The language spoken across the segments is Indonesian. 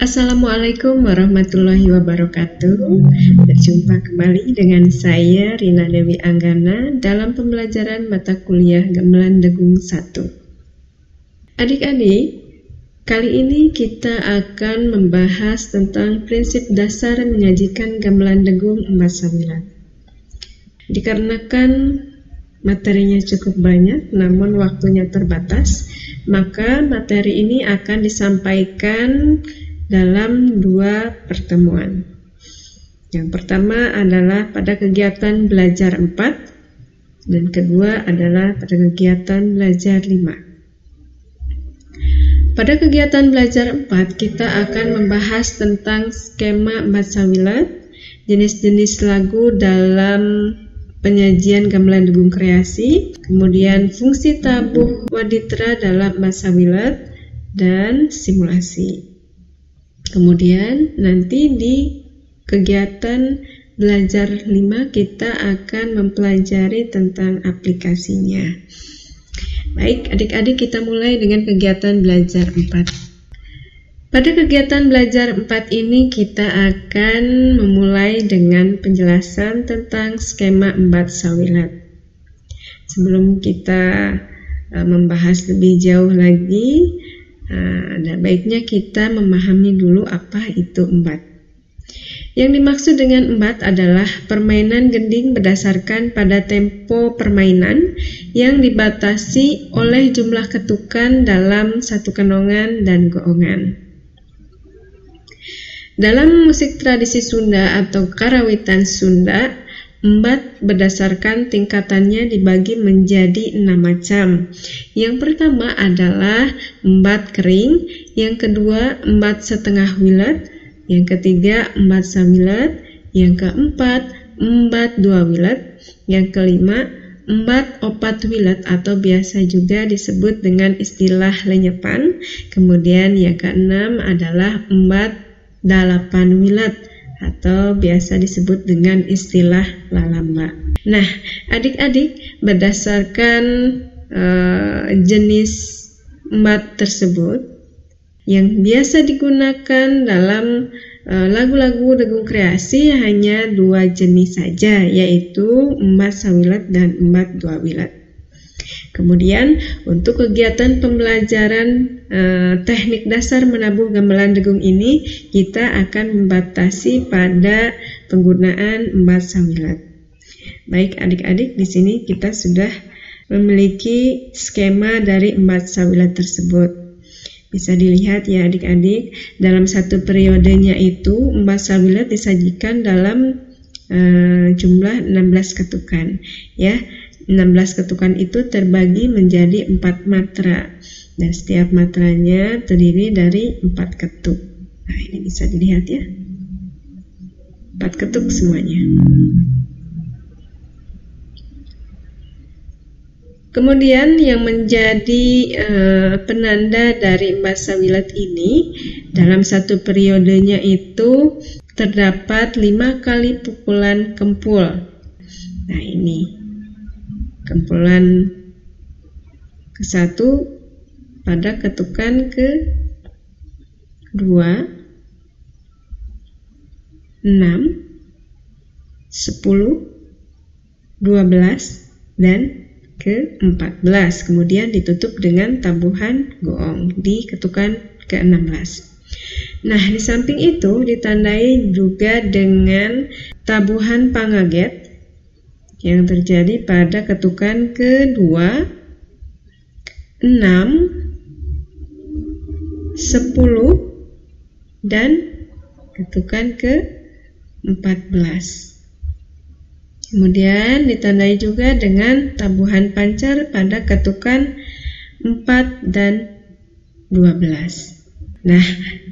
Assalamualaikum warahmatullahi wabarakatuh. Berjumpa kembali dengan saya Rina Dewi Anggana dalam pembelajaran mata kuliah Gamelan Degung 1. Adik-adik, kali ini kita akan membahas tentang prinsip dasar menyajikan gamelan degung empat sawilan. Dikarenakan materinya cukup banyak namun waktunya terbatas, maka materi ini akan disampaikan dalam dua pertemuan. Yang pertama adalah pada kegiatan belajar 4 dan kedua adalah pada kegiatan belajar 5. Pada kegiatan belajar 4 kita akan membahas tentang skema empat sawilan, jenis-jenis lagu dalam penyajian gamelan degung kreasi, kemudian fungsi tabuh waditra dalam empat sawilan dan simulasi. Kemudian nanti di kegiatan belajar 5 kita akan mempelajari tentang aplikasinya. Baik, adik-adik, kita mulai dengan kegiatan belajar 4. Pada kegiatan belajar 4 ini kita akan memulai dengan penjelasan tentang skema empat sawilan. Sebelum kita membahas lebih jauh lagi, ada baiknya kita memahami dulu apa itu embat. Yang dimaksud dengan embat adalah permainan gending berdasarkan pada tempo permainan yang dibatasi oleh jumlah ketukan dalam satu kenongan dan goongan. Dalam musik tradisi Sunda atau karawitan Sunda, embat berdasarkan tingkatannya dibagi menjadi 6 macam. Yang pertama adalah embat kering, yang kedua embat setengah wilet, yang ketiga embat sawilet, yang keempat embat 2 wilet, yang kelima embat opat wilet atau biasa juga disebut dengan istilah lenyepan, kemudian yang keenam adalah embat 8 wilet atau biasa disebut dengan istilah lalamba. Nah, adik-adik, berdasarkan jenis embat tersebut yang biasa digunakan dalam lagu-lagu degung kreasi hanya 2 jenis saja, yaitu embat sawilet dan embat 2 wilet. Kemudian untuk kegiatan pembelajaran teknik dasar menabuh gamelan degung ini kita akan membatasi pada penggunaan embat sawilet. Baik adik-adik, di sini kita sudah memiliki skema dari embat sawilet tersebut. Bisa dilihat ya adik-adik, dalam satu periodenya itu embat sawilet disajikan dalam jumlah 16 ketukan ya. 16 ketukan itu terbagi menjadi 4 matra dan setiap matranya terdiri dari 4 ketuk. Nah, ini bisa dilihat ya, 4 ketuk semuanya. Kemudian yang menjadi penanda dari embat sawilet ini, dalam satu periodenya itu terdapat 5 kali pukulan kempul. Nah, ini kempulan ke-1 pada ketukan ke-2, 6, 10, 12, dan ke-14. Kemudian ditutup dengan tabuhan goong di ketukan ke-16. Nah, di samping itu ditandai juga dengan tabuhan pangaget yang terjadi pada ketukan ke-2, 6, 10, dan ketukan ke-14. Kemudian ditandai juga dengan tabuhan pancar pada ketukan 4 dan 12. Nah,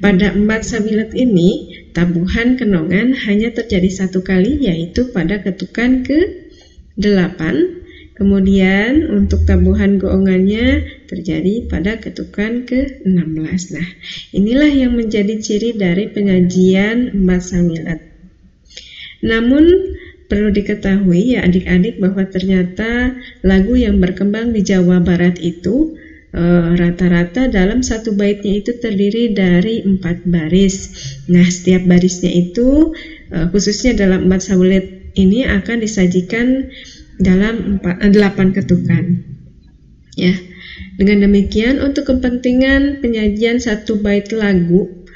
pada embat sawilet ini tabuhan kenongan hanya terjadi 1 kali, yaitu pada ketukan ke-8. Kemudian untuk tabuhan goongannya terjadi pada ketukan ke-16. Nah, inilah yang menjadi ciri dari penyajian embat sawilet. Namun perlu diketahui ya adik-adik bahwa ternyata lagu yang berkembang di Jawa Barat itu rata-rata dalam satu baitnya itu terdiri dari 4 baris. Nah, setiap barisnya itu khususnya dalam 4 sawilat ini akan disajikan dalam 8 ketukan. Ya. Dengan demikian, untuk kepentingan penyajian satu bait lagu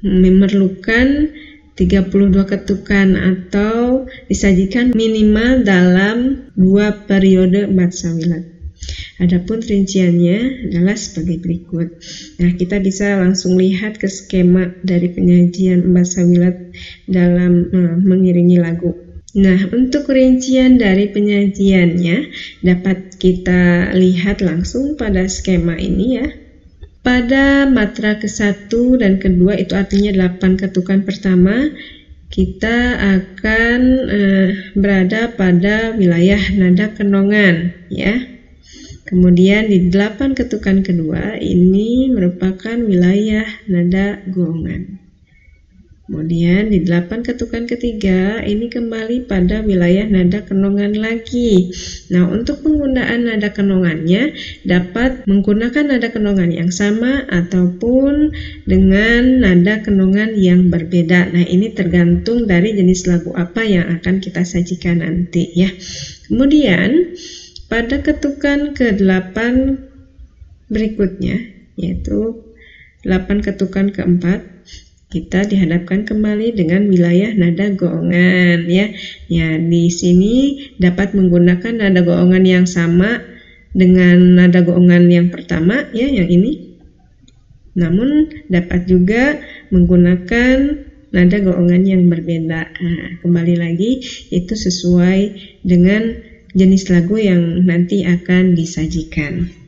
memerlukan 32 ketukan atau disajikan minimal dalam 2 periode 4 sawilat. Adapun rinciannya adalah sebagai berikut. Nah, kita bisa langsung lihat ke skema dari penyajian 4 sawilat dalam mengiringi lagu. Nah, untuk rincian dari penyajiannya dapat kita lihat langsung pada skema ini ya. Pada matra ke-1 dan ke-2 itu artinya 8 ketukan pertama, kita akan berada pada wilayah nada kenongan ya. Kemudian di 8 ketukan kedua ini merupakan wilayah nada goongan. Kemudian di 8 ketukan ketiga ini kembali pada wilayah nada kenongan lagi. Nah, untuk penggunaan nada kenongannya dapat menggunakan nada kenongan yang sama ataupun dengan nada kenongan yang berbeda. Nah, ini tergantung dari jenis lagu apa yang akan kita sajikan nanti ya. Kemudian pada ketukan ke-8 berikutnya, yaitu 8 ketukan keempat, kita dihadapkan kembali dengan wilayah nada goongan ya. Ya, di sini dapat menggunakan nada goongan yang sama dengan nada goongan yang pertama ya, yang ini. Namun dapat juga menggunakan nada goongan yang berbeda. Nah, kembali lagi itu sesuai dengan jenis lagu yang nanti akan disajikan.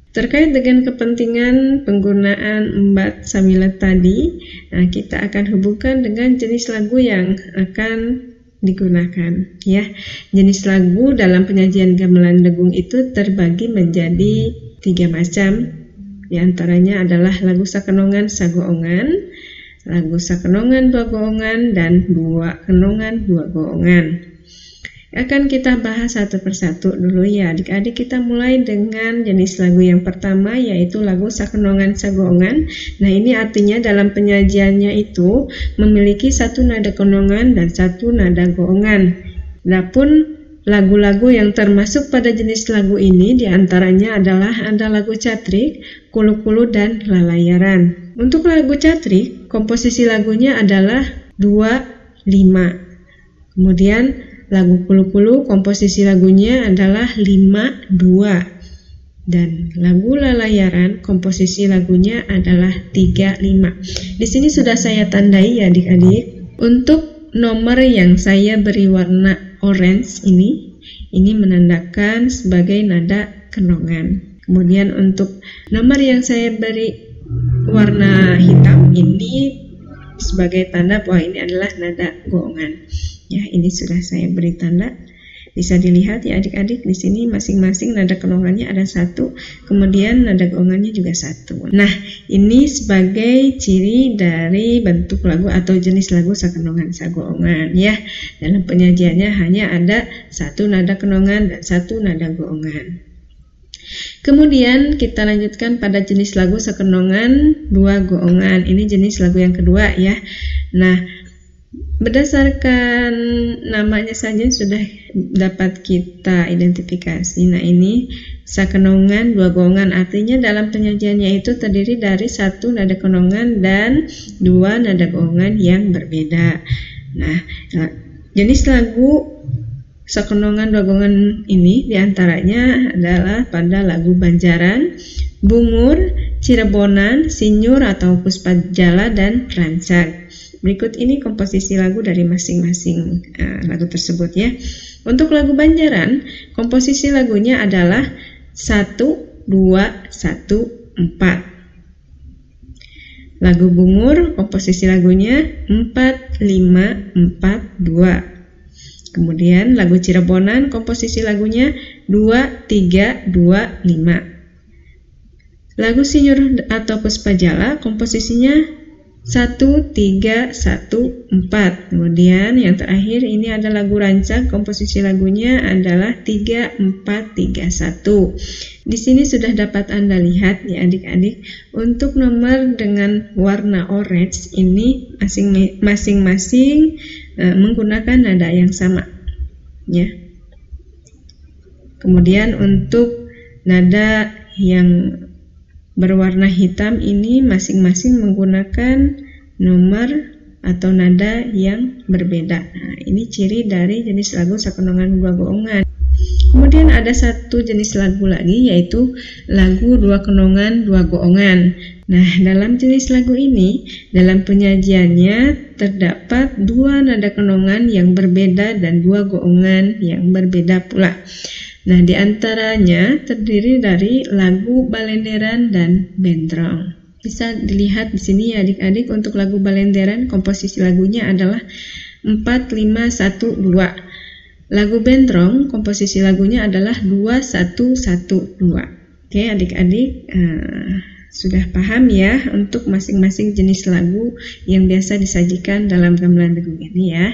Terkait dengan kepentingan penggunaan 4 sawilat tadi, kita akan hubungkan dengan jenis lagu yang akan digunakan ya. Jenis lagu dalam penyajian gamelan degung itu terbagi menjadi 3 macam. Di antaranya adalah lagu sakenongan sagoongan, lagu sakenongan 2 goongan, dan 2 kenongan 2 goongan. Akan kita bahas satu persatu dulu ya adik-adik. Kita mulai dengan jenis lagu yang pertama, yaitu lagu sakenongan sagoongan. Nah, ini artinya dalam penyajiannya itu memiliki 1 nada kenongan dan 1 nada goongan. Adapun lagu-lagu yang termasuk pada jenis lagu ini diantaranya adalah ada lagu catrik, kulu-kulu, dan lalayaran. Untuk lagu catrik, komposisi lagunya adalah 2-5. Kemudian lagu kulu-kulu komposisi lagunya adalah 5-2. Dan lagu lalayaran komposisi lagunya adalah 3-5. Di sini sudah saya tandai ya adik-adik. Untuk nomor yang saya beri warna orange ini menandakan sebagai nada kenongan. Kemudian untuk nomor yang saya beri warna hitam ini sebagai tanda bahwa ini adalah nada goongan. Ya, ini sudah saya beri tanda. Bisa dilihat ya adik-adik, di sini masing-masing nada kenongannya ada 1, kemudian nada goongannya juga 1. Nah, ini sebagai ciri dari bentuk lagu atau jenis lagu sakenongan sagoongan ya. Dalam penyajiannya hanya ada 1 nada kenongan dan 1 nada goongan. Kemudian kita lanjutkan pada jenis lagu sakenongan 2 goongan. Ini jenis lagu yang kedua ya. Nah, berdasarkan namanya saja sudah dapat kita identifikasi. Nah, ini sakenongan 2 goongan, artinya dalam penyajiannya itu terdiri dari 1 nada kenongan dan 2 nada goongan yang berbeda. Nah, jenis lagu sakenongan 2 goongan ini diantaranya adalah pada lagu Banjaran, Bungur, Cirebonan, Sinyur atau Puspajala, dan Rancak. Berikut ini komposisi lagu dari masing-masing lagu tersebut ya. Untuk lagu Banjaran, komposisi lagunya adalah 1-2-1-4. Lagu Bungur, komposisi lagunya 4-5-4-2. Kemudian lagu Cirebonan, komposisi lagunya 2-3-2-5. Lagu Sinyur atau Puspajala, komposisinya 1, 3, 1, 4. Kemudian yang terakhir ini ada lagu rancak, komposisi lagunya adalah 3, 4, 3, 1. Di sini sudah dapat Anda lihat ya adik-adik, untuk nomor dengan warna orange ini masing-masing menggunakan nada yang sama ya. Kemudian untuk nada yang berwarna hitam ini masing-masing menggunakan nomor atau nada yang berbeda. Nah, ini ciri dari jenis lagu sakenongan dua goongan. Kemudian ada satu jenis lagu lagi, yaitu lagu dua kenongan dua goongan. Nah, dalam jenis lagu ini, dalam penyajiannya terdapat dua nada kenongan yang berbeda dan dua goongan yang berbeda pula. Nah, di antaranya terdiri dari lagu balenderan dan bentrong. Bisa dilihat di sini ya adik-adik, untuk lagu balenderan komposisi lagunya adalah 4, 5, 1, 2. Lagu bentrong komposisi lagunya adalah 2, 1, 1, 2. Oke adik-adik, sudah paham ya untuk masing-masing jenis lagu yang biasa disajikan dalam gamelan lagu ini ya.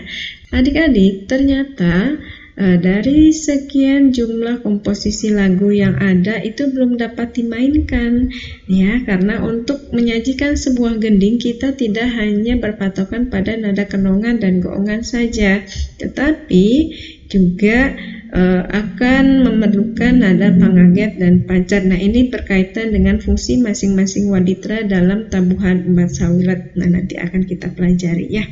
Adik-adik, ternyata dari sekian jumlah komposisi lagu yang ada itu belum dapat dimainkan ya, karena untuk menyajikan sebuah gending kita tidak hanya berpatokan pada nada kenongan dan goongan saja, tetapi juga akan memerlukan nada pangaget dan pancar. Nah, ini berkaitan dengan fungsi masing-masing waditra dalam tabuhan empat sawilet. Nah, nanti akan kita pelajari ya.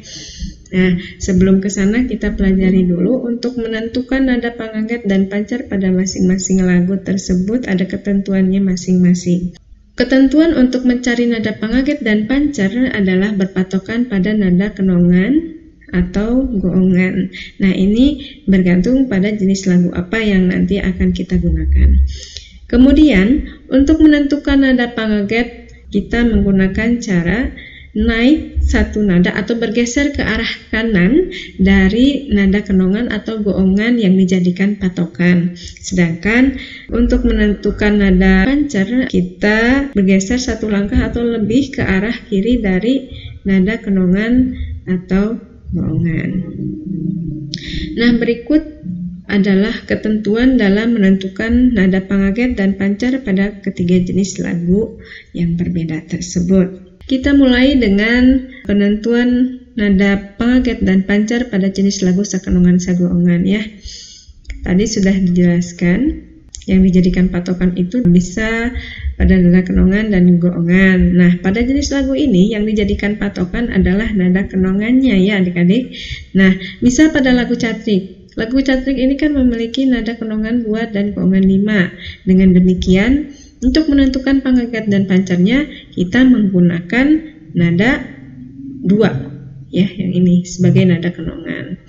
Nah, sebelum ke sana kita pelajari dulu untuk menentukan nada pangaget dan pancar pada masing-masing lagu tersebut ada ketentuannya masing-masing. Ketentuan untuk mencari nada pangaget dan pancar adalah berpatokan pada nada kenongan atau goongan. Nah, ini bergantung pada jenis lagu apa yang nanti akan kita gunakan. Kemudian, untuk menentukan nada pangaget, kita menggunakan cara naik satu nada atau bergeser ke arah kanan dari nada kenongan atau goongan yang dijadikan patokan. Sedangkan untuk menentukan nada pancar, kita bergeser satu langkah atau lebih ke arah kiri dari nada kenongan atau goongan. Nah, berikut adalah ketentuan dalam menentukan nada pangaget dan pancar pada ketiga jenis lagu yang berbeda tersebut. Kita mulai dengan penentuan nada pangaget dan pancar pada jenis lagu sakenongan sagoongan ya. Tadi sudah dijelaskan, yang dijadikan patokan itu bisa pada nada kenongan dan goongan. Nah, pada jenis lagu ini yang dijadikan patokan adalah nada kenongannya ya adik-adik. Nah, misal pada lagu catrik. Lagu catrik ini kan memiliki nada kenongan 2 dan goongan 5. Dengan demikian, untuk menentukan pangaget dan pancarnya, kita menggunakan nada 2 ya, yang ini sebagai nada kenongan.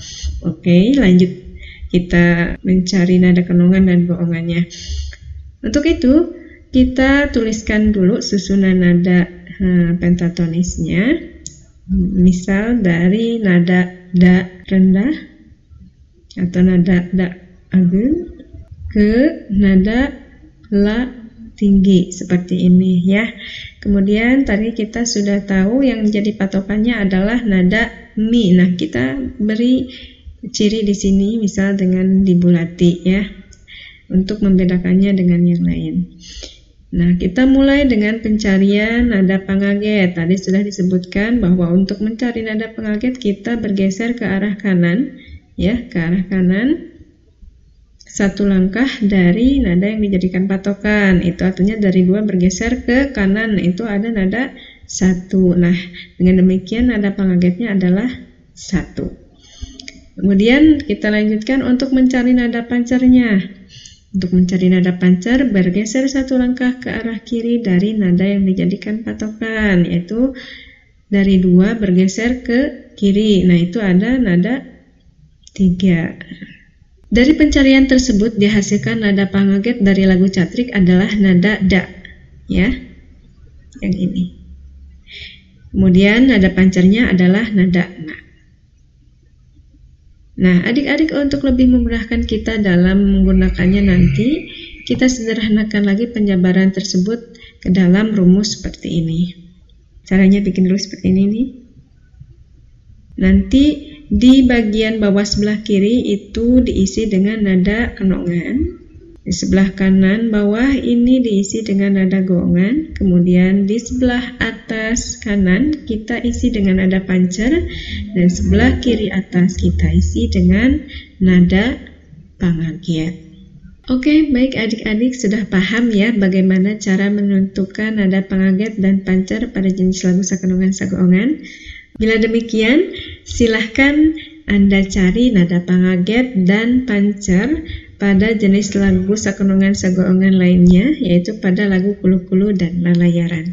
Oke, lanjut kita mencari nada kenongan dan goongannya. Untuk itu, kita tuliskan dulu susunan nada pentatonisnya. Misal dari nada da rendah atau nada da agung ke nada la tinggi seperti ini ya. Kemudian tadi kita sudah tahu yang jadi patokannya adalah nada mi. Nah, kita beri ciri di sini misal dengan dibulati ya, untuk membedakannya dengan yang lain. Nah, kita mulai dengan pencarian nada pangaget. Tadi sudah disebutkan bahwa untuk mencari nada pangaget kita bergeser ke arah kanan ya, ke arah kanan satu langkah dari nada yang dijadikan patokan. Itu artinya dari 2 bergeser ke kanan, itu ada nada 1. Nah, dengan demikian nada pangagetnya adalah 1. Kemudian kita lanjutkan untuk mencari nada pancarnya. Untuk mencari nada pancar, bergeser satu langkah ke arah kiri dari nada yang dijadikan patokan, yaitu dari 2 bergeser ke kiri. Nah, itu ada nada 3. Dari pencarian tersebut dihasilkan nada pangaget dari lagu catrik adalah nada da ya, yang ini. Kemudian nada pancarnya adalah nada na. Nah, adik-adik, untuk lebih memudahkan kita dalam menggunakannya nanti, kita sederhanakan lagi penjabaran tersebut ke dalam rumus seperti ini. Caranya bikin dulu seperti ini nih. Nanti di bagian bawah sebelah kiri itu diisi dengan nada kenongan. Di sebelah kanan bawah ini diisi dengan nada goongan. Kemudian di sebelah atas kanan kita isi dengan nada pancer. Dan sebelah kiri atas kita isi dengan nada pangaget. Oke, baik adik-adik sudah paham ya bagaimana cara menentukan nada pangaget dan pancer pada jenis lagu sakenongan sagoongan. Bila demikian, silahkan Anda cari nada pangaget dan pancer pada jenis lagu sakenongan sagoongan lainnya, yaitu pada lagu kulu-kulu dan lalayaran.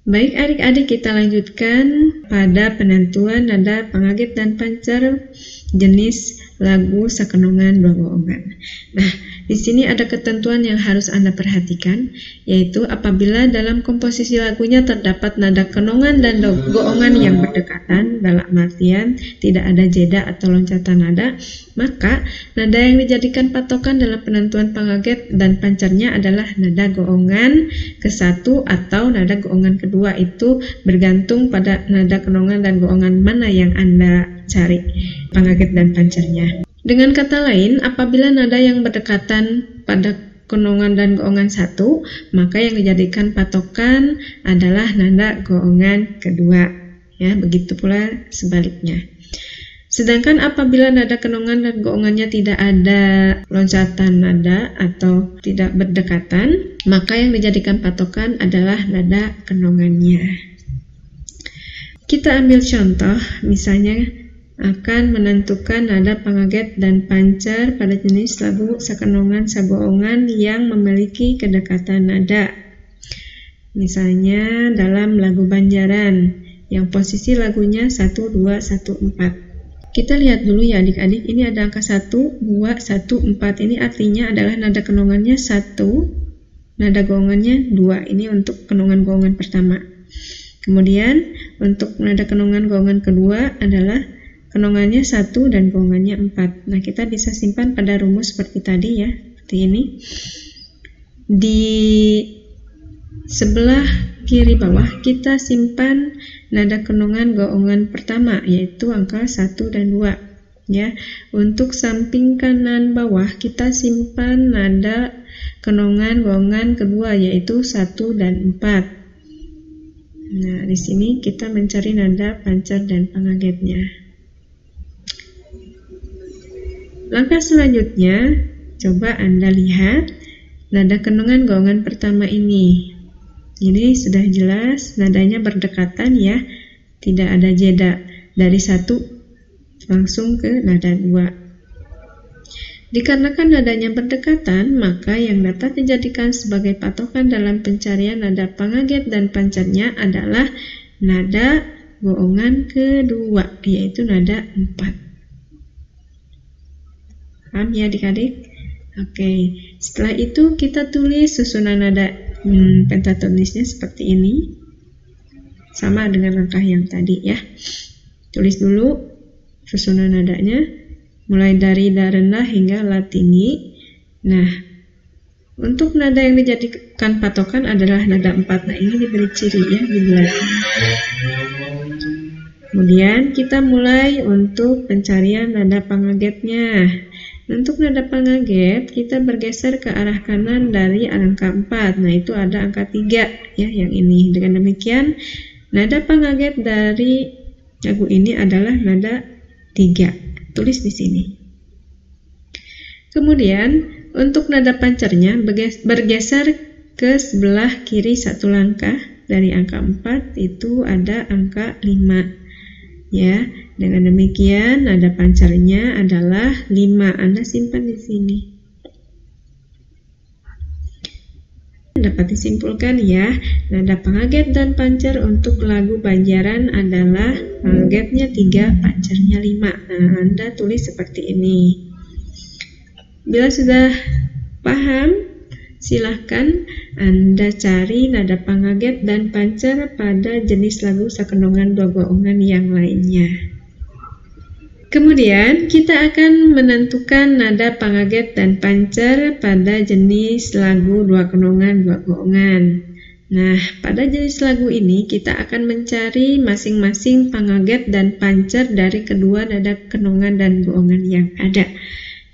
Baik adik-adik, kita lanjutkan pada penentuan nada pangaget dan pancer jenis lagu sakenongan dua goongan. Nah, di sini ada ketentuan yang harus Anda perhatikan, yaitu apabila dalam komposisi lagunya terdapat nada kenongan dan goongan yang berdekatan, dalam artian tidak ada jeda atau loncatan nada, maka nada yang dijadikan patokan dalam penentuan pangaget dan pancernya adalah nada goongan ke-1 atau nada goongan kedua. Itu bergantung pada nada kenongan dan goongan mana yang Anda cari pangaget dan pancernya. Dengan kata lain, apabila nada yang berdekatan pada kenongan dan goongan 1, maka yang dijadikan patokan adalah nada goongan kedua. Ya, begitu pula sebaliknya. Sedangkan apabila nada kenongan dan goongannya tidak ada loncatan nada atau tidak berdekatan, maka yang dijadikan patokan adalah nada kenongannya. Kita ambil contoh, misalnya akan menentukan nada pangaget dan pancer pada jenis lagu sakenongan sagoongan yang memiliki kedekatan nada. Misalnya dalam lagu Banjaran yang posisi lagunya 1, 2, 1, 4. Kita lihat dulu ya adik-adik, ini ada angka 1, 2, 1, 4. Ini artinya adalah nada kenongannya 1, nada goongannya 2. Ini untuk kenongan goongan pertama. Kemudian untuk nada kenongan goongan kedua adalah kenongannya 1 dan goongannya 4. Nah, kita bisa simpan pada rumus seperti tadi ya, seperti ini. Di sebelah kiri bawah kita simpan nada kenongan goongan pertama, yaitu angka 1 dan 2. Ya, untuk samping kanan bawah kita simpan nada kenongan goongan kedua, yaitu 1 dan 4. Nah, di sini kita mencari nada pancer dan pangagetnya. Langkah selanjutnya, coba Anda lihat nada kenongan goongan pertama ini. Ini sudah jelas nadanya berdekatan ya, tidak ada jeda dari 1 langsung ke nada 2. Dikarenakan nadanya berdekatan, maka yang dapat dijadikan sebagai patokan dalam pencarian nada pangaget dan pancernya adalah nada goongan kedua, yaitu nada 4. Paham ya adik-adik? Oke, setelah itu kita tulis susunan nada pentatonisnya seperti ini. Sama dengan langkah yang tadi ya. Tulis dulu susunan nadanya, mulai dari la rendah hingga la tinggi. Nah, untuk nada yang dijadikan patokan adalah nada 4. Nah, ini diberi ciri ya di belakang. Kemudian kita mulai untuk pencarian nada pangagetnya. Untuk nada pangaget, kita bergeser ke arah kanan dari angka 4. Nah, itu ada angka 3 ya, yang ini. Dengan demikian, nada pangaget dari lagu ini adalah nada 3. Tulis di sini. Kemudian, untuk nada pancernya bergeser ke sebelah kiri 1 langkah dari angka 4, itu ada angka 5. Ya, dengan demikian nada pancernya adalah 5. Anda simpan di sini. Dapat disimpulkan ya, nada pangaget dan pancer untuk lagu Banjaran adalah pangagetnya 3, pancernya 5. Nah, Anda tulis seperti ini. Bila sudah paham, silahkan Anda cari nada pangaget dan pancer pada jenis lagu sakenongan dua goongan yang lainnya. Kemudian kita akan menentukan nada pangaget dan pancer pada jenis lagu dua kenongan dua goongan. Nah, pada jenis lagu ini kita akan mencari masing-masing pangaget dan pancer dari kedua nada kenongan dan goongan yang ada.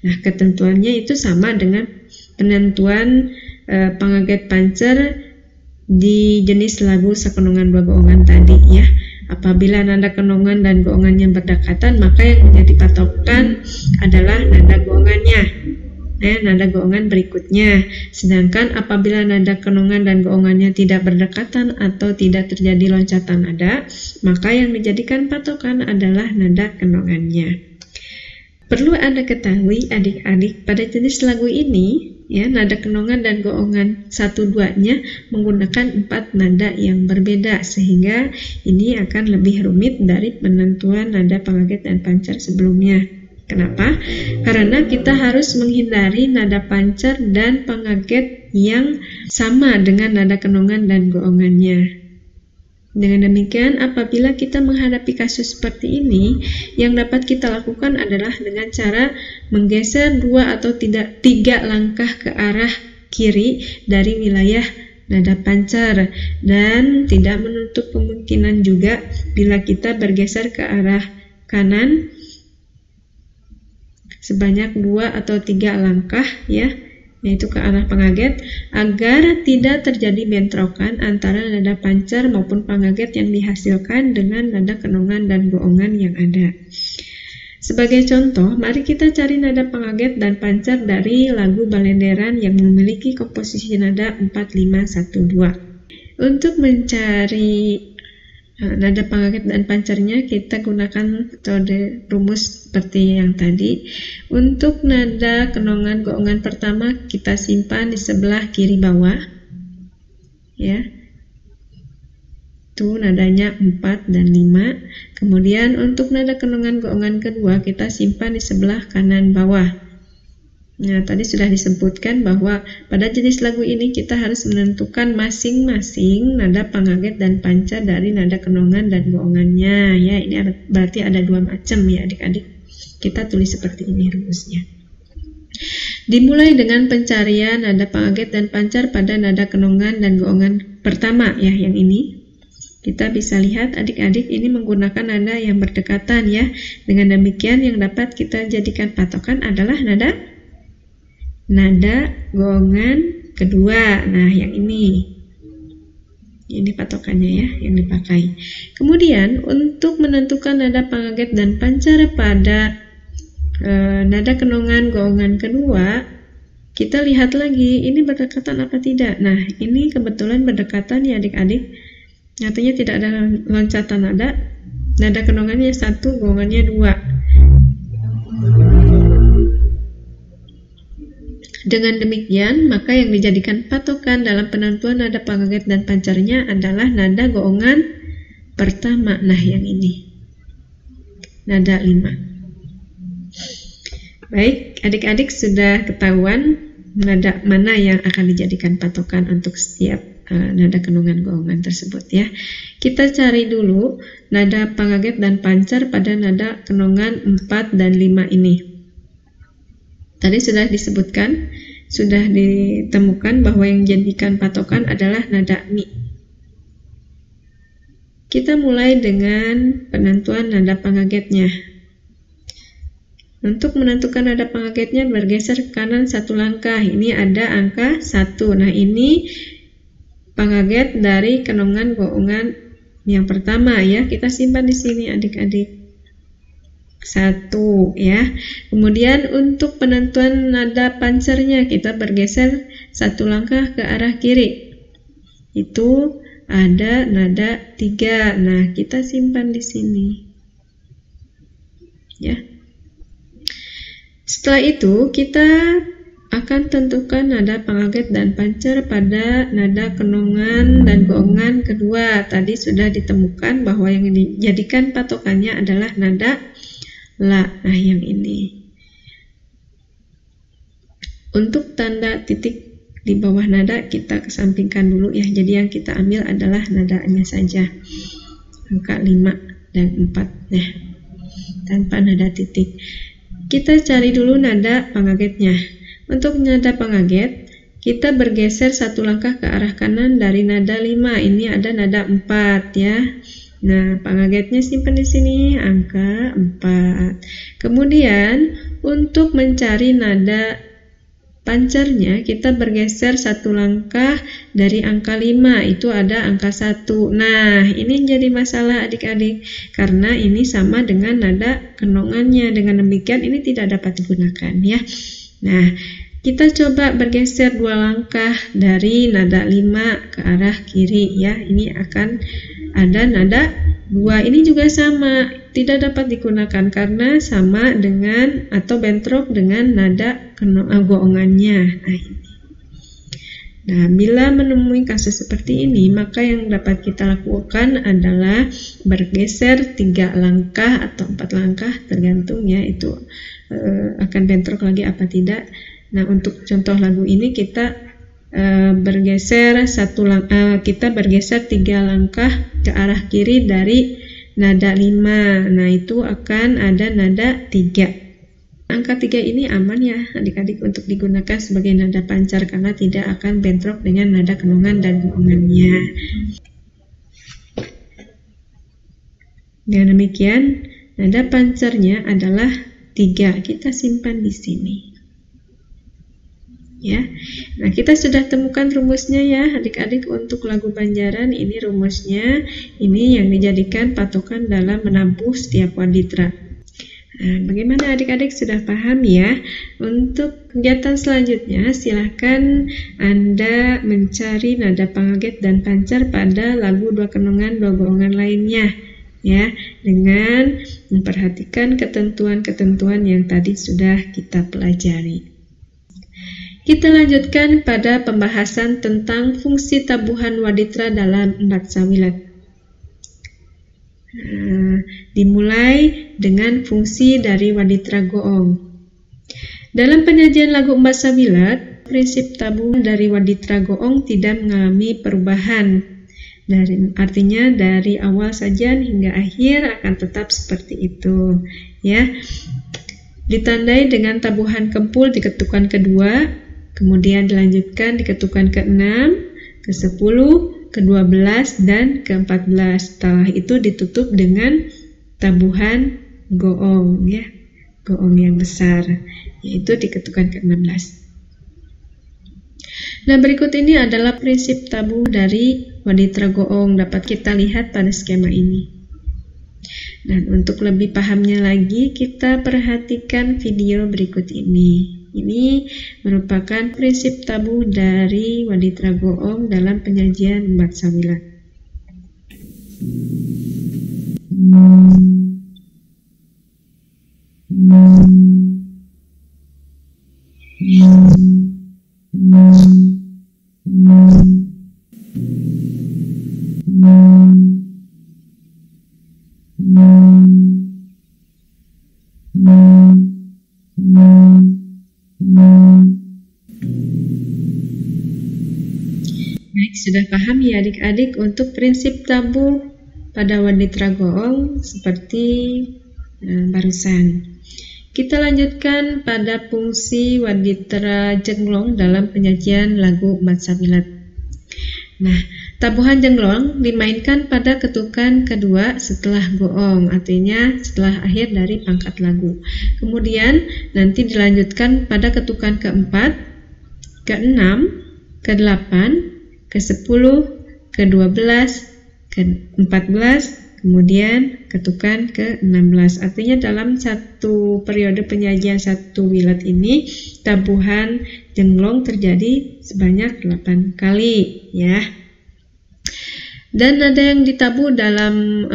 Nah, ketentuannya itu sama dengan penentuan pangaget pancer di jenis lagu sekenongan dua goongan tadi ya. Apabila nada kenongan dan goongannya berdekatan, maka yang menjadi patokan adalah nada goongannya. Nada goongan berikutnya. Sedangkan apabila nada kenongan dan goongannya tidak berdekatan atau tidak terjadi loncatan nada, maka yang dijadikan patokan adalah nada kenongannya. Perlu Anda ketahui adik-adik, pada jenis lagu ini ya, nada kenongan dan goongan 1-2-nya menggunakan 4 nada yang berbeda, sehingga ini akan lebih rumit dari penentuan nada pangaget dan pancer sebelumnya. Kenapa? Karena kita harus menghindari nada pancer dan pangaget yang sama dengan nada kenongan dan goongannya. Dengan demikian, apabila kita menghadapi kasus seperti ini, yang dapat kita lakukan adalah dengan cara menggeser 2 atau 3 langkah ke arah kiri dari wilayah nada pancer, dan tidak menutup kemungkinan juga bila kita bergeser ke arah kanan sebanyak 2 atau 3 langkah ya, yaitu ke arah pangaget, agar tidak terjadi bentrokan antara nada pancer maupun pangaget yang dihasilkan dengan nada kenongan dan goongan yang ada. Sebagai contoh, mari kita cari nada pangaget dan pancer dari lagu Balenderan yang memiliki komposisi nada 4-5-1-2. Untuk mencari nada pangaget dan pancernya, kita gunakan metode rumus seperti yang tadi. Untuk nada kenongan goongan pertama kita simpan di sebelah kiri bawah ya, itu nadanya 4 dan 5. Kemudian untuk nada kenongan goongan kedua kita simpan di sebelah kanan bawah. Nah, tadi sudah disebutkan bahwa pada jenis lagu ini kita harus menentukan masing-masing nada pangaget dan pancer dari nada kenongan dan goongannya ya. Ini berarti ada 2 macam ya adik-adik. Kita tulis seperti ini rumusnya. Dimulai dengan pencarian nada pangaget dan pancer pada nada kenongan dan goongan pertama ya, yang ini. Kita bisa lihat adik-adik ini menggunakan nada yang berdekatan ya. Dengan demikian yang dapat kita jadikan patokan adalah nada goongan kedua. Nah, yang ini patokannya ya, yang dipakai. Kemudian untuk menentukan nada pangaget dan pancer pada nada kenongan goongan kedua, kita lihat lagi ini berdekatan apa tidak. Nah, ini kebetulan berdekatan ya adik-adik. Artinya tidak ada loncatan nada. Nada kenongannya 1, goongannya 2. Dengan demikian, maka yang dijadikan patokan dalam penentuan nada pangaget dan pancernya adalah nada goongan pertama. Nah, yang ini. Nada 5. Baik, adik-adik sudah ketahuan nada mana yang akan dijadikan patokan untuk setiap nada kenongan goongan tersebut ya. Kita cari dulu nada pangaget dan pancer pada nada kenongan 4 dan 5 ini. Tadi sudah disebutkan, sudah ditemukan bahwa yang dijadikan patokan adalah nada mi. Kita mulai dengan penentuan nada pangagetnya. Untuk menentukan nada pangagetnya bergeser ke kanan 1 langkah. Ini ada angka 1. Nah, ini pangaget dari kenongan goongan yang pertama ya. Kita simpan di sini adik-adik. 1 ya. Kemudian untuk penentuan nada pancernya kita bergeser 1 langkah ke arah kiri. Itu ada nada 3. Nah, kita simpan di sini. Ya. Setelah itu kita akan tentukan nada pangaget dan pancer pada nada kenongan dan goongan kedua. Tadi sudah ditemukan bahwa yang dijadikan patokannya adalah nada la. Nah, yang ini. Untuk tanda titik di bawah nada kita kesampingkan dulu ya. Jadi yang kita ambil adalah nadanya saja. Angka 5 dan 4 ya. Tanpa nada titik. Kita cari dulu nada pangagetnya. Untuk nada pangaget kita bergeser satu langkah ke arah kanan dari nada 5. Ini ada nada 4 ya. Nah, pangagetnya simpan di sini, angka 4. Kemudian untuk mencari nada pancernya, kita bergeser satu langkah dari angka 5, itu ada angka 1. Nah, ini jadi masalah adik-adik, karena ini sama dengan nada kenongannya. Dengan demikian, ini tidak dapat digunakan ya. Nah, kita coba bergeser 2 langkah dari nada 5 ke arah kiri ya. Ini akan ada nada 2. Ini juga sama, tidak dapat digunakan karena sama dengan atau bentrok dengan nada goongannya. Nah, ini. Nah, bila menemui kasus seperti ini, maka yang dapat kita lakukan adalah bergeser 3 langkah atau 4 langkah, tergantung ya, itu akan bentrok lagi apa tidak. Nah, untuk contoh lagu ini kita bergeser 3 langkah ke arah kiri dari nada 5. Nah, itu akan ada nada 3. Angka 3 ini aman ya adik-adik untuk digunakan sebagai nada pancar karena tidak akan bentrok dengan nada kenongan dan goongannya. Dengan demikian, nada pancarnya adalah 3. Kita simpan di sini. Ya. Nah, kita sudah temukan rumusnya ya adik-adik untuk lagu Banjaran. Ini rumusnya, ini yang dijadikan patokan dalam menabuh setiap waditra. Nah, bagaimana adik-adik sudah paham ya? Untuk kegiatan selanjutnya silahkan Anda mencari nada pangaget dan pancar pada lagu 2 kenongan 2 goongan lainnya ya, dengan memperhatikan ketentuan-ketentuan yang tadi sudah kita pelajari. Kita lanjutkan pada pembahasan tentang fungsi tabuhan waditra dalam empat sawilat. Dimulai dengan fungsi dari waditra goong. Dalam penyajian lagu empat sawilat, prinsip tabuh dari waditra goong tidak mengalami perubahan. Artinya dari awal sajian hingga akhir akan tetap seperti itu, ya. Ditandai dengan tabuhan kempul di ketukan kedua. Kemudian dilanjutkan di ketukan ke-6, ke-10, ke-12, dan ke-14. Setelah itu ditutup dengan tabuhan goong, ya, goong yang besar, yaitu di ketukan ke-16. Nah, berikut ini adalah prinsip tabuh dari waditra goong. Dapat kita lihat pada skema ini. Dan untuk lebih pahamnya lagi, kita perhatikan video berikut ini. Ini merupakan prinsip tabuh dari waditra goong dalam penyajian empat sawilat. Baik, sudah paham ya adik-adik untuk prinsip tabuh pada waditra goong seperti barusan. Kita lanjutkan pada fungsi waditra jenglong dalam penyajian lagu empat sawilat. Nah, tabuhan jenglong dimainkan pada ketukan kedua setelah goong, artinya setelah akhir dari pangkat lagu. Kemudian nanti dilanjutkan pada ketukan keempat, ke-6, ke-8, ke-10, ke-12, ke-14, kemudian ketukan ke-16. Artinya dalam satu periode penyajian satu wilat ini tabuhan jenglong terjadi sebanyak 8 kali ya. Dan nada yang ditabuh dalam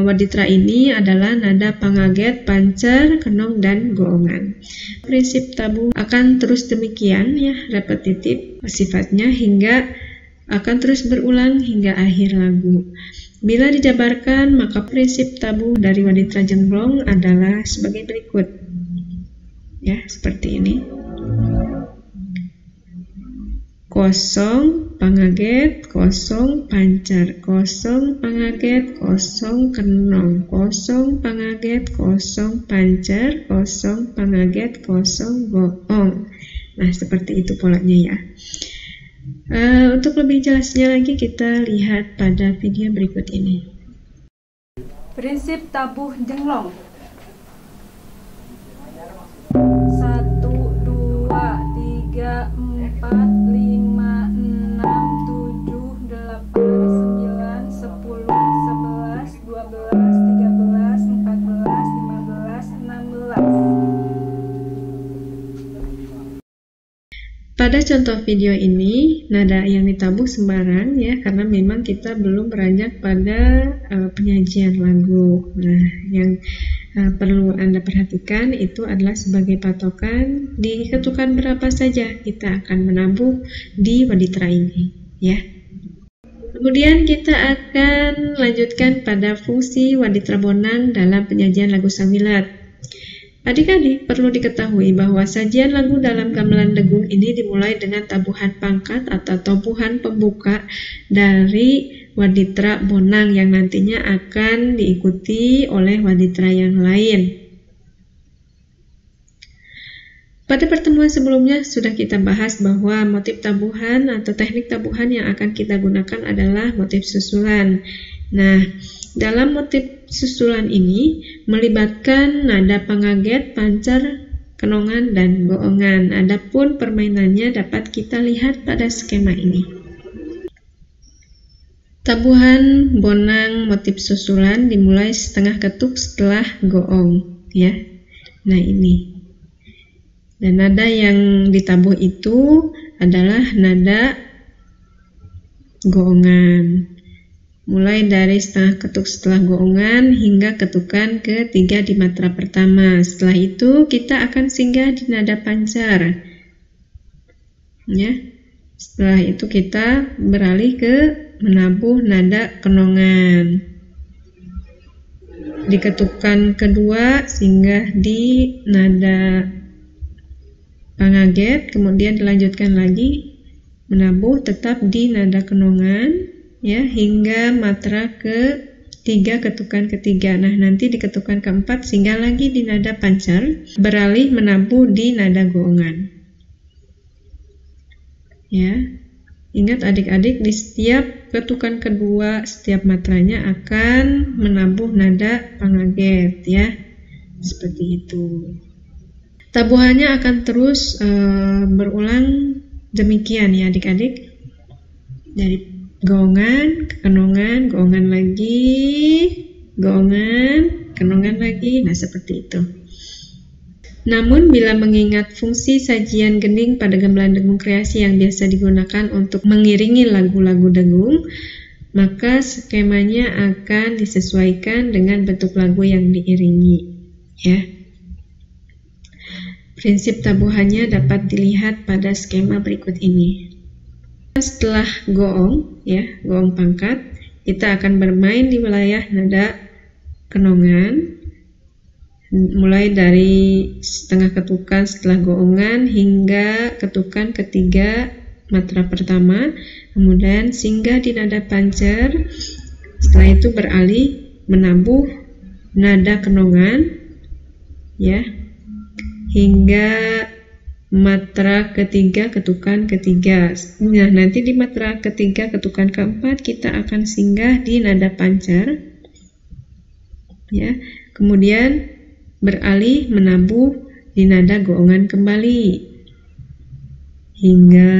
waditra ini adalah nada pangaget, pancer, kenong, dan goongan. Prinsip tabuh akan terus demikian ya, repetitif sifatnya hingga akan terus berulang hingga akhir lagu. Bila dijabarkan, maka prinsip tabuh dari waditra jenglong adalah sebagai berikut. Ya, seperti ini. Kosong, pangaget, kosong, pancar, kosong, pangaget, kosong, kenong, kosong, pangaget, kosong, pancar, kosong, pangaget, kosong, goong. Nah, seperti itu polanya ya. Untuk lebih jelasnya lagi kita lihat pada video berikut ini. Prinsip tabuh jenglong. 1, 2, 3, 4, 5, 6, 7, 8, 9, 10, 11, 12, 13, 14, 15, 16. Pada contoh video ini, nada yang ditabuh sembarang ya, karena memang kita belum beranjak pada penyajian lagu. Nah, yang perlu Anda perhatikan itu adalah sebagai patokan di ketukan berapa saja kita akan menabuh di waditra ini ya. Kemudian kita akan lanjutkan pada fungsi waditra bonang dalam penyajian lagu sawilat. Adik-adik perlu diketahui bahwa sajian lagu dalam gamelan degung ini dimulai dengan tabuhan pangkat atau tabuhan pembuka dari waditra bonang yang nantinya akan diikuti oleh waditra yang lain. Pada pertemuan sebelumnya sudah kita bahas bahwa motif tabuhan atau teknik tabuhan yang akan kita gunakan adalah motif susulan. Nah, dalam motif susulan ini melibatkan nada pangaget, pancar, kenongan, dan goongan. Adapun permainannya dapat kita lihat pada skema ini. Tabuhan bonang motif susulan dimulai setengah ketuk setelah goong, ya. Nah ini. Dan nada yang ditabuh itu adalah nada goongan. Mulai dari setengah ketuk setelah goongan hingga ketukan ketiga di matra pertama. Setelah itu kita akan singgah di nada pancar. Ya. Setelah itu kita beralih ke menabuh nada kenongan. Di ketukan kedua singgah di nada pangaget, kemudian dilanjutkan lagi menabuh tetap di nada kenongan. Ya, hingga matra ketiga ketukan ketiga. Nah, nanti di ketukan keempat singgah lagi di nada pancar, beralih menabuh di nada goongan. Ya, ingat adik-adik di setiap ketukan kedua setiap matranya akan menabuh nada pangaget ya, seperti itu. Tabuhannya akan terus berulang demikian ya adik-adik, dari goongan, kenongan, goongan lagi, goongan, kenongan lagi, nah seperti itu. Namun bila mengingat fungsi sajian gending pada gamelan degung kreasi yang biasa digunakan untuk mengiringi lagu-lagu degung, maka skemanya akan disesuaikan dengan bentuk lagu yang diiringi. Ya. Prinsip tabuhannya dapat dilihat pada skema berikut ini. Setelah goong, ya, goong pangkat, kita akan bermain di wilayah nada kenongan, mulai dari setengah ketukan setelah goongan hingga ketukan ketiga matra pertama, kemudian singgah di nada pancar, setelah itu beralih menabuh nada kenongan, ya, hingga matra ketiga ketukan ketiga. Nah, nanti di matra ketiga ketukan keempat kita akan singgah di nada pancar, ya, kemudian beralih menabuh di nada goongan kembali hingga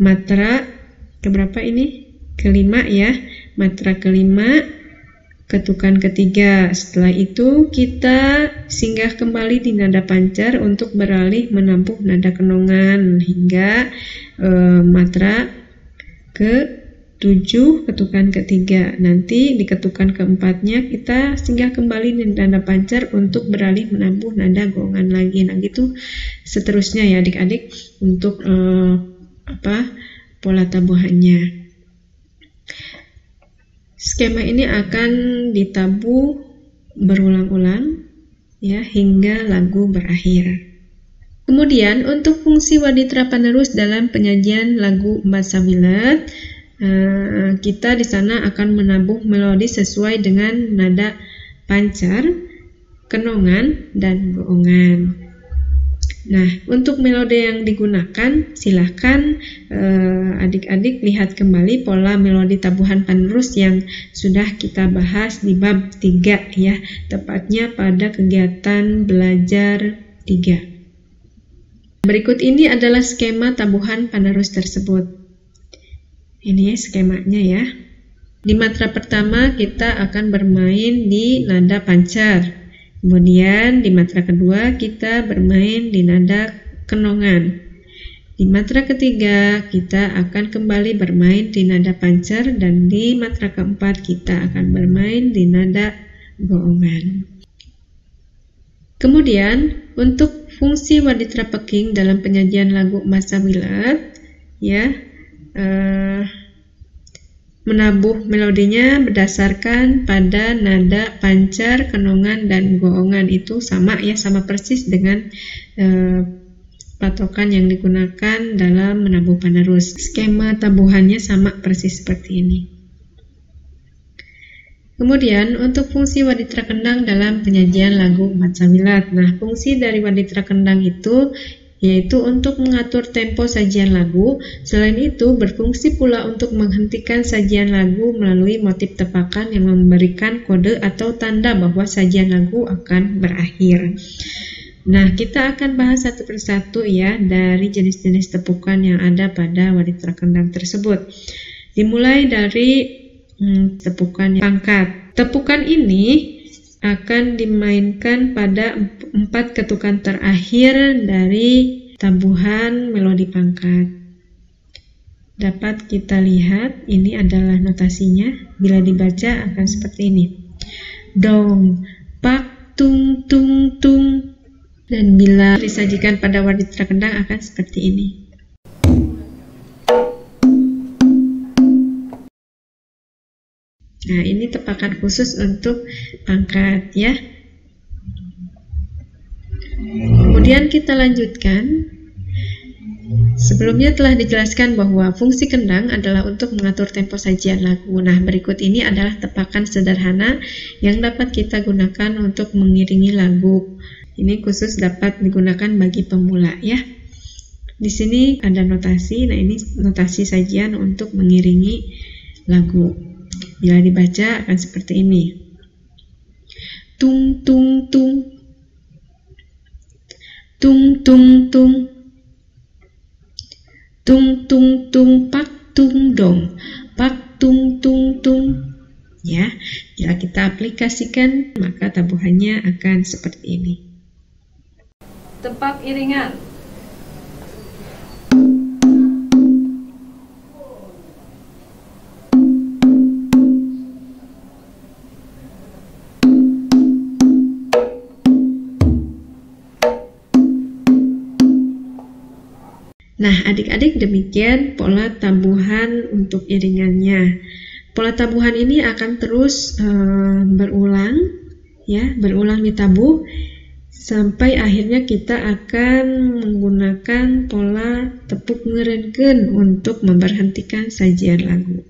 matra keberapa ini? Kelima ya, matra kelima ketukan ketiga. Setelah itu kita singgah kembali di nada pancar untuk beralih menabuh nada kenongan hingga matra ke-7 ketukan ketiga. Nanti di ketukan keempatnya kita singgah kembali di nada pancar untuk beralih menabuh nada goongan lagi. Nah gitu seterusnya ya adik-adik untuk pola tabuhannya. Skema ini akan ditabuh berulang-ulang ya hingga lagu berakhir. Kemudian untuk fungsi waditra penerus dalam penyajian lagu empat sawilet, kita di sana akan menabuh melodi sesuai dengan nada pancar, kenongan, dan goongan. Nah, untuk melode yang digunakan, silahkan adik-adik lihat kembali pola melodi tabuhan penerus yang sudah kita bahas di bab 3 ya, tepatnya pada kegiatan belajar 3. Berikut ini adalah skema tabuhan penerus tersebut. Ini skemanya ya. Di matra pertama kita akan bermain di nada pancar. Kemudian di matra kedua kita bermain di nada kenongan. Di matra ketiga kita akan kembali bermain di nada pancar, dan di matra keempat kita akan bermain di nada goongan. Kemudian untuk fungsi waditra peking dalam penyajian lagu Matsawilat ya, menabuh melodinya berdasarkan pada nada pancar, kenongan, dan goongan. Itu sama ya, sama persis dengan patokan yang digunakan dalam menabuh penerus. Skema tabuhannya sama persis seperti ini. Kemudian untuk fungsi waditra kendang dalam penyajian lagu Matsawilat. Nah, fungsi dari waditra kendang itu yaitu untuk mengatur tempo sajian lagu. Selain itu, berfungsi pula untuk menghentikan sajian lagu melalui motif tepakan yang memberikan kode atau tanda bahwa sajian lagu akan berakhir. Nah, kita akan bahas satu persatu ya dari jenis-jenis tepukan yang ada pada waditra kendang tersebut. Dimulai dari tepukan pangkat. Tepukan ini akan dimainkan pada 4 ketukan terakhir dari tabuhan melodi pangkat. Dapat kita lihat, ini adalah notasinya. Bila dibaca akan seperti ini. Dong, pak, tung, tung, tung. Dan bila disajikan pada waditra kendang akan seperti ini. Nah, ini tepakan khusus untuk pangkat ya. Kemudian kita lanjutkan. Sebelumnya telah dijelaskan bahwa fungsi kendang adalah untuk mengatur tempo sajian lagu. Nah, berikut ini adalah tepakan sederhana yang dapat kita gunakan untuk mengiringi lagu. Ini khusus dapat digunakan bagi pemula ya. Di sini ada notasi. Nah, ini notasi sajian untuk mengiringi lagu. Bila dibaca akan seperti ini. Tung tung tung. Tung tung tung. Tung tung tung pak tung dong. Pak tung tung tung. Ya, bila kita aplikasikan maka tabuhannya akan seperti ini. Tepak iringan. Nah, adik-adik, demikian pola tabuhan untuk iringannya. Pola tabuhan ini akan terus berulang, ya, berulang ditabuh sampai akhirnya kita akan menggunakan pola tepuk ngerenkeun untuk memberhentikan sajian lagu.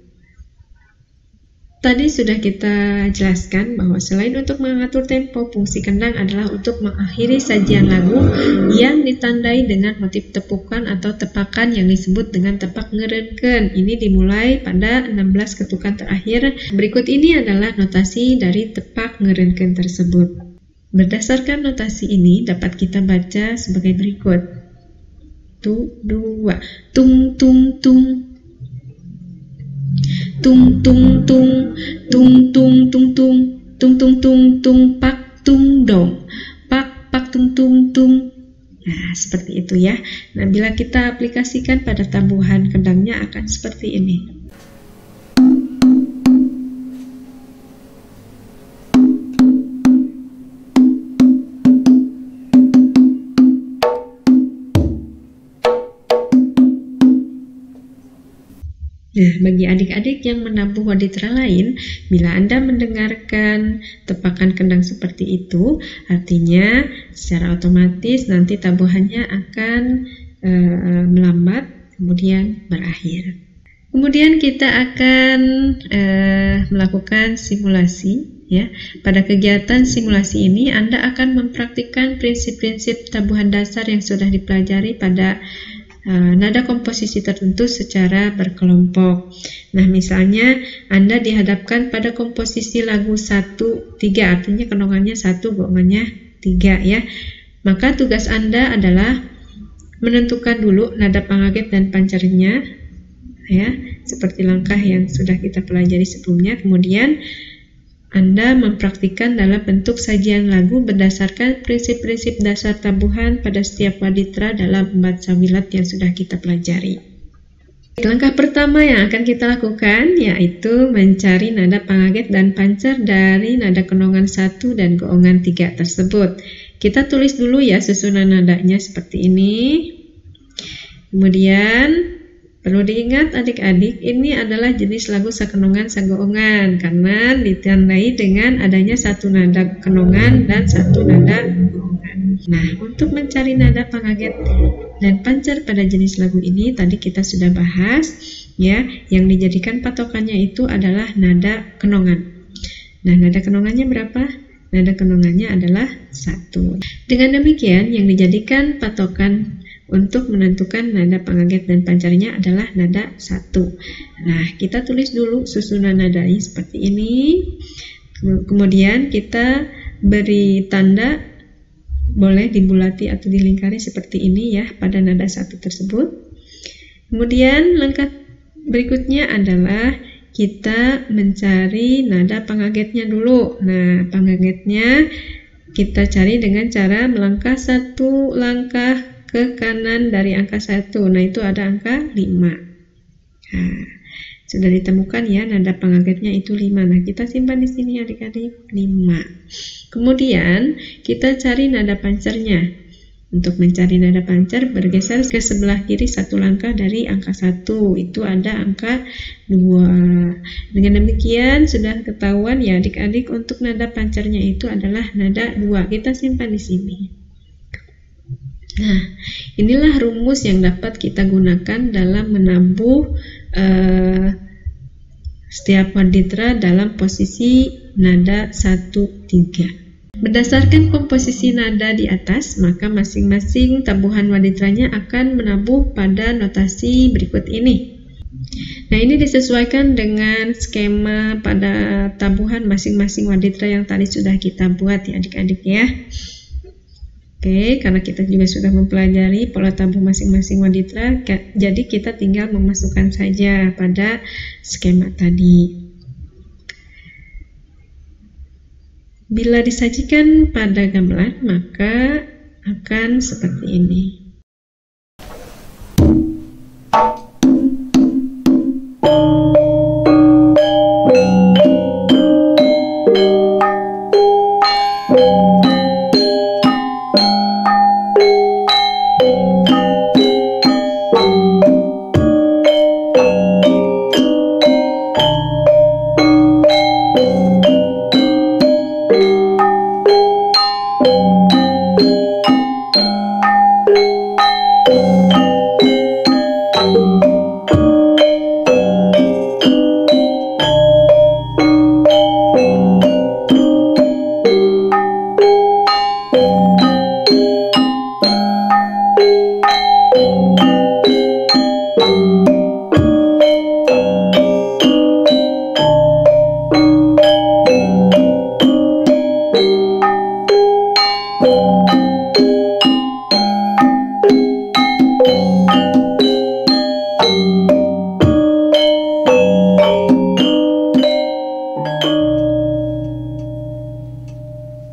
Tadi sudah kita jelaskan bahwa selain untuk mengatur tempo, fungsi kendang adalah untuk mengakhiri sajian lagu yang ditandai dengan motif tepukan atau tepakan yang disebut dengan tepak ngerenkeun. Ini dimulai pada 16 ketukan terakhir. Berikut ini adalah notasi dari tepak ngerenkeun tersebut. Berdasarkan notasi ini dapat kita baca sebagai berikut. 2, tung tung tung. Tung tung tung, tung tung tung tung, tung tung tung tung, pak tung dong, pak pak tung tung tung. Nah, seperti itu ya. Nah, bila kita aplikasikan pada tabuhan kendangnya akan seperti ini. Nah, bagi adik-adik yang menabuh waditra lain, bila Anda mendengarkan tepakan kendang seperti itu, artinya secara otomatis nanti tabuhannya akan melambat, kemudian berakhir. Kemudian kita akan melakukan simulasi. Ya, pada kegiatan simulasi ini Anda akan mempraktikkan prinsip-prinsip tabuhan dasar yang sudah dipelajari pada nada komposisi tertentu secara berkelompok. Nah, misalnya Anda dihadapkan pada komposisi lagu 1-3, artinya kenongannya 1, goongannya 3 ya. Maka tugas Anda adalah menentukan dulu nada pangaget dan pancernya ya, seperti langkah yang sudah kita pelajari sebelumnya. Kemudian Anda mempraktikkan dalam bentuk sajian lagu berdasarkan prinsip-prinsip dasar tabuhan pada setiap waditra dalam empat sawilat yang sudah kita pelajari. Langkah pertama yang akan kita lakukan yaitu mencari nada pangaget dan pancer dari nada kenongan 1 dan goongan 3 tersebut. Kita tulis dulu ya susunan nadanya seperti ini. Kemudian perlu diingat adik-adik, ini adalah jenis lagu sakenongan sagoongan karena ditandai dengan adanya satu nada kenongan dan satu nada goongan. Nah, untuk mencari nada pangaget dan pancer pada jenis lagu ini tadi kita sudah bahas ya, yang dijadikan patokannya itu adalah nada kenongan. Nah, nada kenongannya berapa? Nada kenongannya adalah 1. Dengan demikian yang dijadikan patokan untuk menentukan nada pangaget dan pancernya adalah nada 1. Nah, kita tulis dulu susunan nadanya seperti ini. Kemudian kita beri tanda, boleh dibulati atau dilingkari seperti ini ya pada nada 1 tersebut. Kemudian langkah berikutnya adalah kita mencari nada pangagetnya dulu. Nah, pangagetnya kita cari dengan cara melangkah 1 langkah ke kanan dari angka 1. Nah, itu ada angka 5. Nah, sudah ditemukan ya nada pangagetnya itu 5. Nah, kita simpan di sini adik-adik 5. Kemudian kita cari nada pancernya. Untuk mencari nada pancer bergeser ke sebelah kiri 1 langkah dari angka 1. Itu ada angka 2. Dengan demikian sudah ketahuan ya adik-adik untuk nada pancernya itu adalah nada 2. Kita simpan di sini. Nah, inilah rumus yang dapat kita gunakan dalam menabuh setiap waditra dalam posisi nada 1-3. Berdasarkan komposisi nada di atas, maka masing-masing tabuhan waditranya akan menabuh pada notasi berikut ini. Nah, ini disesuaikan dengan skema pada tabuhan masing-masing waditra yang tadi sudah kita buat ya adik-adik ya. Oke, karena kita juga sudah mempelajari pola tabuh masing-masing waditra, jadi kita tinggal memasukkan saja pada skema tadi. Bila disajikan pada gamelan, maka akan seperti ini.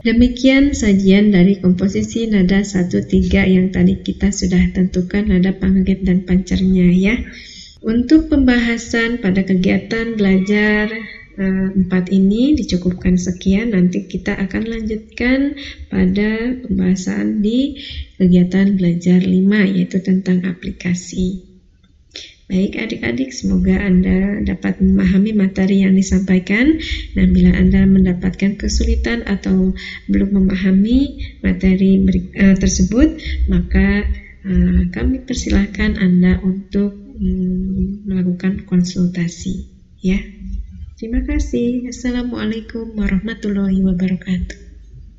Demikian sajian dari komposisi nada 1-3 yang tadi kita sudah tentukan nada pangaget dan pancernya ya. Untuk pembahasan pada kegiatan belajar 4 ini dicukupkan sekian. Nanti kita akan lanjutkan pada pembahasan di kegiatan belajar 5 yaitu tentang aplikasi. Baik adik-adik, semoga Anda dapat memahami materi yang disampaikan. Nah, bila Anda mendapatkan kesulitan atau belum memahami materi tersebut, maka kami persilahkan Anda untuk melakukan konsultasi. Ya, Terima kasih. Assalamualaikum warahmatullahi wabarakatuh.